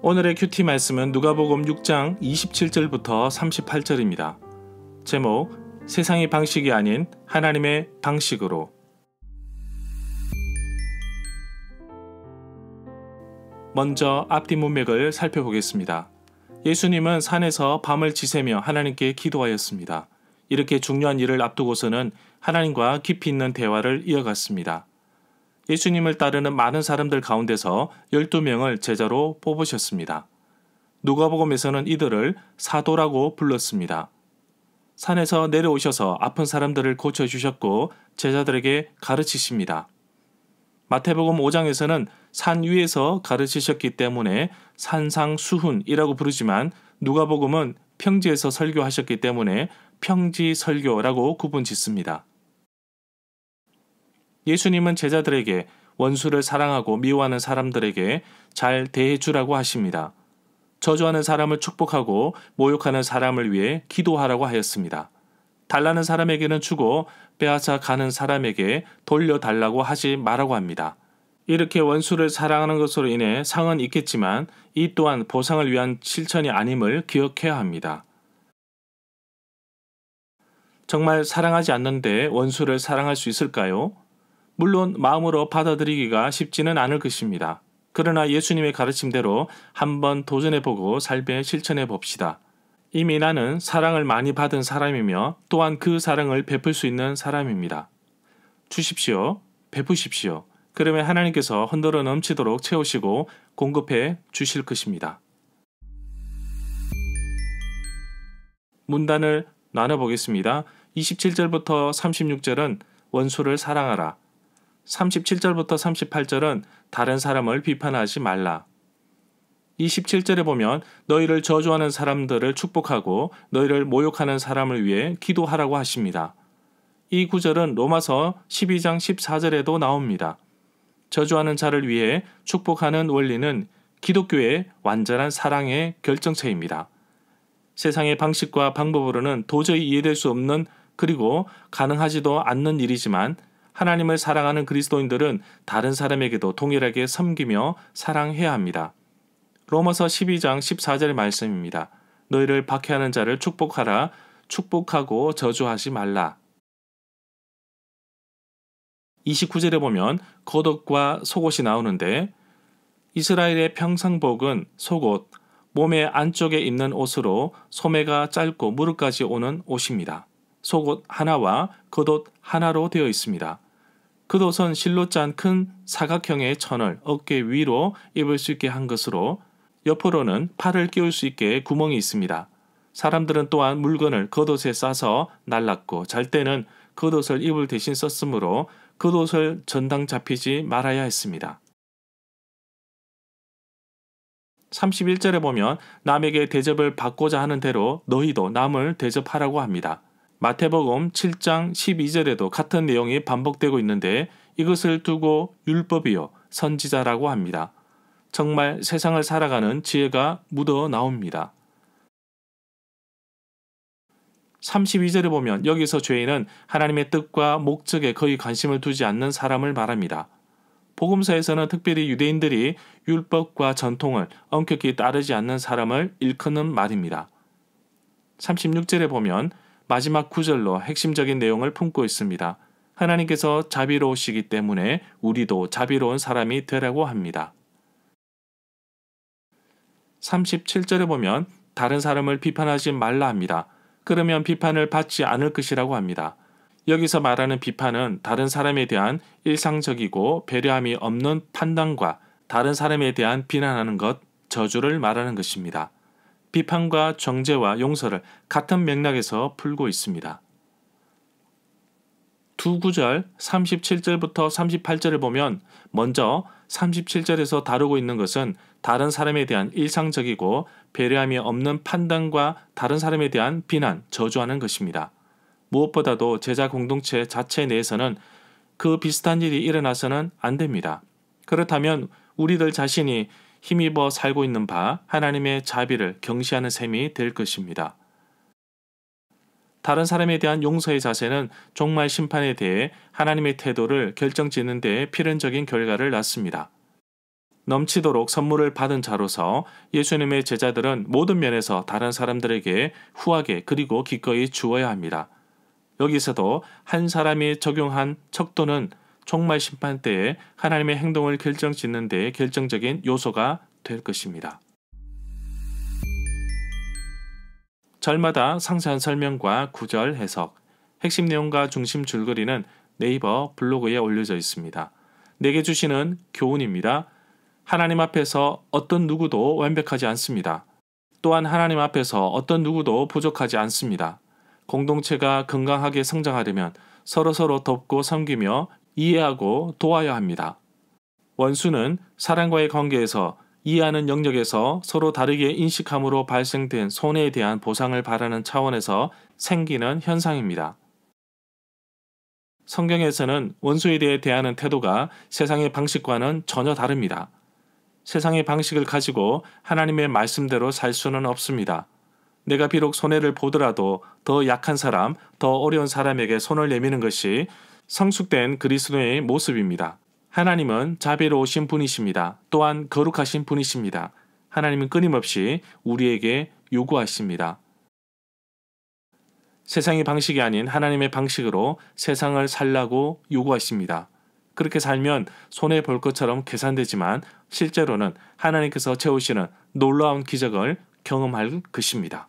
오늘의 큐티 말씀은 누가복음 6장 27절부터 38절입니다. 제목, 세상의 방식이 아닌 하나님의 방식으로. 먼저 앞뒤 문맥을 살펴보겠습니다. 예수님은 산에서 밤을 지새며 하나님께 기도하였습니다. 이렇게 중요한 일을 앞두고서는 하나님과 깊이 있는 대화를 이어갔습니다. 예수님을 따르는 많은 사람들 가운데서 12명을 제자로 뽑으셨습니다. 누가복음에서는 이들을 사도라고 불렀습니다. 산에서 내려오셔서 아픈 사람들을 고쳐주셨고 제자들에게 가르치십니다. 마태복음 5장에서는 산 위에서 가르치셨기 때문에 산상수훈이라고 부르지만 누가복음은 평지에서 설교하셨기 때문에 평지설교라고 구분짓습니다. 예수님은 제자들에게 원수를 사랑하고 미워하는 사람들에게 잘 대해주라고 하십니다. 저주하는 사람을 축복하고 모욕하는 사람을 위해 기도하라고 하였습니다. 달라는 사람에게는 주고 빼앗아 가는 사람에게 돌려달라고 하지 말라고 합니다. 이렇게 원수를 사랑하는 것으로 인해 상은 있겠지만 이 또한 보상을 위한 실천이 아님을 기억해야 합니다. 정말 사랑하지 않는데 원수를 사랑할 수 있을까요? 물론 마음으로 받아들이기가 쉽지는 않을 것입니다. 그러나 예수님의 가르침대로 한번 도전해보고 삶에 실천해 봅시다. 이미 나는 사랑을 많이 받은 사람이며 또한 그 사랑을 베풀 수 있는 사람입니다. 주십시오. 베푸십시오. 그러면 하나님께서 흔들어 넘치도록 채우시고 공급해 주실 것입니다. 문단을 나눠보겠습니다. 27절부터 36절은 원수를 사랑하라. 37절부터 38절은 다른 사람을 비판하지 말라. 27절에 보면 너희를 저주하는 사람들을 축복하고 너희를 모욕하는 사람을 위해 기도하라고 하십니다. 이 구절은 로마서 12장 14절에도 나옵니다. 저주하는 자를 위해 축복하는 원리는 기독교의 완전한 사랑의 결정체입니다. 세상의 방식과 방법으로는 도저히 이해될 수 없는 그리고 가능하지도 않는 일이지만 하나님을 사랑하는 그리스도인들은 다른 사람에게도 동일하게 섬기며 사랑해야 합니다. 로마서 12장 14절의 말씀입니다. 너희를 박해하는 자를 축복하라. 축복하고 저주하지 말라. 29절에 보면 겉옷과 속옷이 나오는데 이스라엘의 평상복은 속옷, 몸의 안쪽에 입는 옷으로 소매가 짧고 무릎까지 오는 옷입니다. 속옷 하나와 겉옷 하나로 되어 있습니다. 겉옷은 실로 짠 큰 사각형의 천을 어깨 위로 입을 수 있게 한 것으로 옆으로는 팔을 끼울 수 있게 구멍이 있습니다. 사람들은 또한 물건을 겉옷에 싸서 날랐고 잘 때는 겉옷을 이불 대신 썼으므로 겉옷을 전당 잡히지 말아야 했습니다. 31절에 보면 남에게 대접을 받고자 하는 대로 너희도 남을 대접하라고 합니다. 마태복음 7장 12절에도 같은 내용이 반복되고 있는데 이것을 두고 율법이요 선지자라고 합니다. 정말 세상을 살아가는 지혜가 묻어 나옵니다. 32절에 보면 여기서 죄인은 하나님의 뜻과 목적에 거의 관심을 두지 않는 사람을 말합니다. 복음서에서는 특별히 유대인들이 율법과 전통을 엄격히 따르지 않는 사람을 일컫는 말입니다. 36절에 보면 마지막 구절로 핵심적인 내용을 품고 있습니다. 하나님께서 자비로우시기 때문에 우리도 자비로운 사람이 되라고 합니다. 37절에 보면 다른 사람을 비판하지 말라 합니다. 그러면 비판을 받지 않을 것이라고 합니다. 여기서 말하는 비판은 다른 사람에 대한 일상적이고 배려함이 없는 판단과 다른 사람에 대한 비난하는 것, 저주를 말하는 것입니다. 비판과 정죄와 용서를 같은 맥락에서 풀고 있습니다. 두 구절 37절부터 38절을 보면 먼저 37절에서 다루고 있는 것은 다른 사람에 대한 일상적이고 배려함이 없는 판단과 다른 사람에 대한 비난, 저주하는 것입니다. 무엇보다도 제자 공동체 자체 내에서는 그 비슷한 일이 일어나서는 안 됩니다. 그렇다면 우리들 자신이 힘입어 살고 있는 바 하나님의 자비를 경시하는 셈이 될 것입니다. 다른 사람에 대한 용서의 자세는 종말 심판에 대해 하나님의 태도를 결정짓는 데 필연적인 결과를 낳습니다. 넘치도록 선물을 받은 자로서 예수님의 제자들은 모든 면에서 다른 사람들에게 후하게 그리고 기꺼이 주어야 합니다. 여기서도 한 사람이 적용한 척도는 종말 심판 때에 하나님의 행동을 결정짓는 데 결정적인 요소가 될 것입니다. 절마다 상세한 설명과 구절 해석, 핵심 내용과 중심 줄거리는 네이버 블로그에 올려져 있습니다. 내게 주시는 교훈입니다. 하나님 앞에서 어떤 누구도 완벽하지 않습니다. 또한 하나님 앞에서 어떤 누구도 부족하지 않습니다. 공동체가 건강하게 성장하려면 서로서로 돕고 섬기며 이해하고 도와야 합니다. 원수는 사람과의 관계에서 이해하는 영역에서 서로 다르게 인식함으로 발생된 손해에 대한 보상을 바라는 차원에서 생기는 현상입니다. 성경에서는 원수에 대해 대하는 태도가 세상의 방식과는 전혀 다릅니다. 세상의 방식을 가지고 하나님의 말씀대로 살 수는 없습니다. 내가 비록 손해를 보더라도 더 약한 사람, 더 어려운 사람에게 손을 내미는 것이 성숙된 그리스도의 모습입니다. 하나님은 자비로우신 분이십니다. 또한 거룩하신 분이십니다. 하나님은 끊임없이 우리에게 요구하십니다. 세상의 방식이 아닌 하나님의 방식으로 세상을 살라고 요구하십니다. 그렇게 살면 손해볼 것처럼 계산되지만 실제로는 하나님께서 채우시는 놀라운 기적을 경험할 것입니다.